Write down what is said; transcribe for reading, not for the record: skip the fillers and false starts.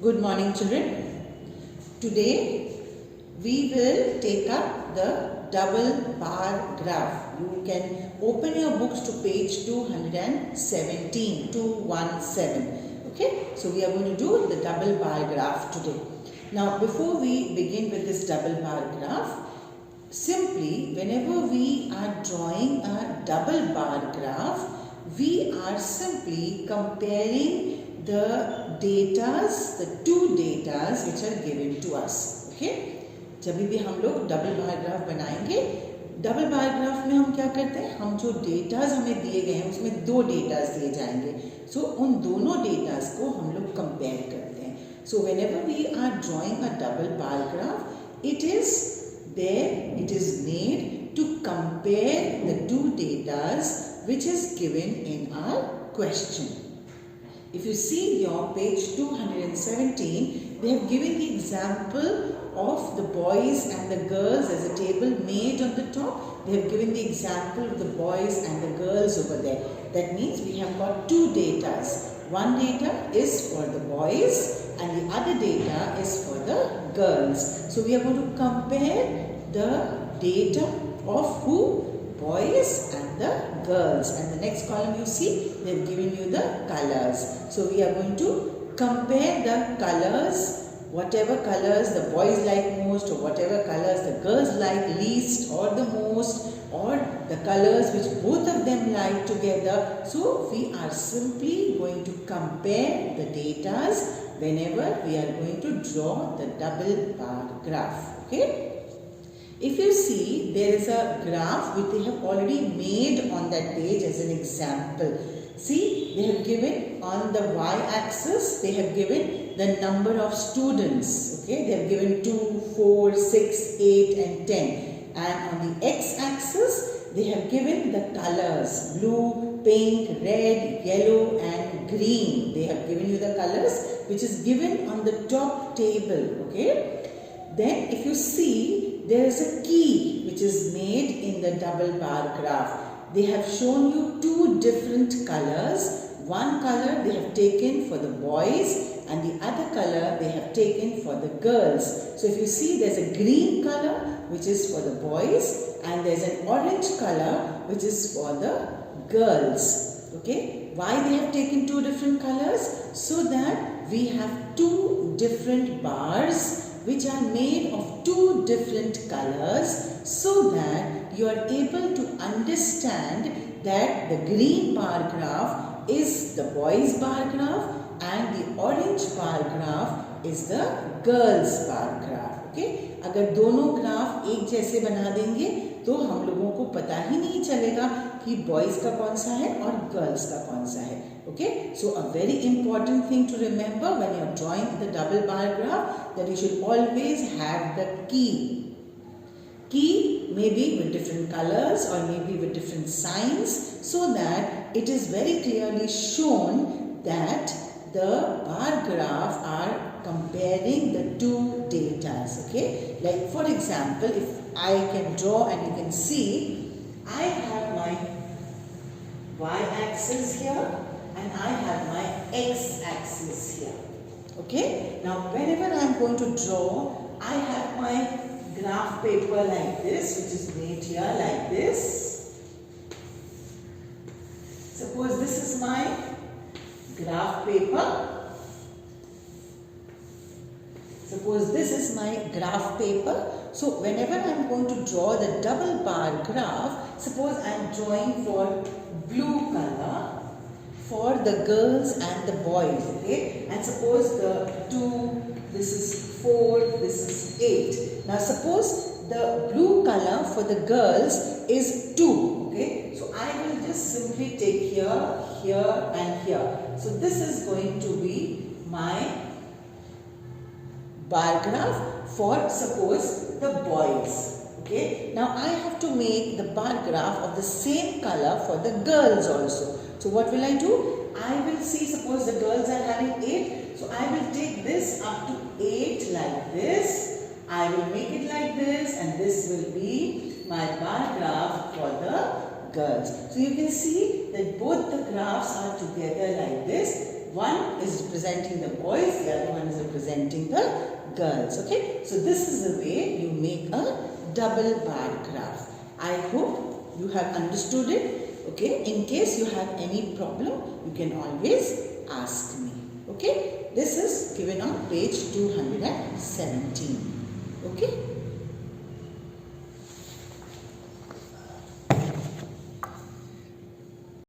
Good morning, children. Today we will take up the double bar graph. You can open your books to page 217, 217. Okay, so we are going to do the double bar graph today. Now, before we begin with this double bar graph, simply whenever we are drawing a double bar graph, we are simply comparing the datas, the two datas which are given to us. Okay, जब भी हम लोग double bar graph बनाएंगे, double bar graph में हम क्या करते हैं, हम जो डेटाज हमें दिए गए हैं उसमें दो डेटाज दिए जाएंगे. सो उन दोनों डेटाज को हम लोग कंपेयर करते हैं. So whenever we are drawing a double bar graph, it is made to compare the two datas which is given in our question. If you see your page 217, they have given the example of the boys and the girls as a table made on the top. They have given the example of the boys and the girls over there. That means we have got two datas. One data is for the boys and the other data is for the girls. So we are going to compare the data of who? Boys and the girls. And the next column you see, they have given you the colors. So we are going to compare the colors, whatever colors the boys like most or whatever colors the girls like least or the most, or the colors which both of them like together. So we are simply going to compare the datas whenever we are going to draw the double bar graph. Okay. If you see, there is a graph which they have already made on that page as an example. See, they have given on the y-axis, they have given the number of students. Okay, they have given 2, 4, 6, 8 and 10. And on the x-axis, they have given the colors, blue, pink, red, yellow and green. They have given you the colors which is given on the top table. Okay. Then if you see, there is a key which is made in the double bar graph. They have shown you two different colors. One color they have taken for the boys and the other color they have taken for the girls. So if you see, there's a green color which is for the boys and there's an orange color which is for the girls. Okay, why they have taken two different colors? So that we have two different bars which are made of two different colors, so that you are able to understand that the green bar graph is the boys bar graph and the orange bar graph is the girls bar graph. Okay? अगर दोनों graph एक जैसे बना देंगे तो हम लोगों को पता ही नहीं चलेगा कि बॉयज का कौन सा है और गर्ल्स का कौन सा है. Okay, so a very important thing to remember when you are drawing the double bar graph, that you should always have the key. Key may be with different colors or maybe with different signs, so that it is very clearly shown that the bar graph are comparing the two datas. Okay, like for example, if I can draw and you can see, I have my y-axis here and I have my x-axis here. Okay, now whenever I am going to draw, I have my graph paper like this, which is made here like this. Suppose this is my graph paper. Suppose this is my graph paper. So whenever I am going to draw the double bar graph, suppose I am drawing for blue color for the girls and the boys. Okay, and suppose the 2, this is 4, this is 8. Now suppose the blue color for the girls is 2. Okay, so I will just simply take here, here and here. So this is going to be my bar graph for suppose the boys. Okay, now I have to make the bar graph of the same color for the girls also. So what will I do? I will see, suppose the girls are having 8. So I will take this up to 8 like this. I will make it like this and this will be my bar graph for the girls. So you can see that both the graphs are together like this. one is representing the boys, the other one is representing the girls. Okay, so this is the way you make a double bar graph. I hope you have understood it. Okay, in case you have any problem, you can always ask me. Okay, this is given on page 217. Okay.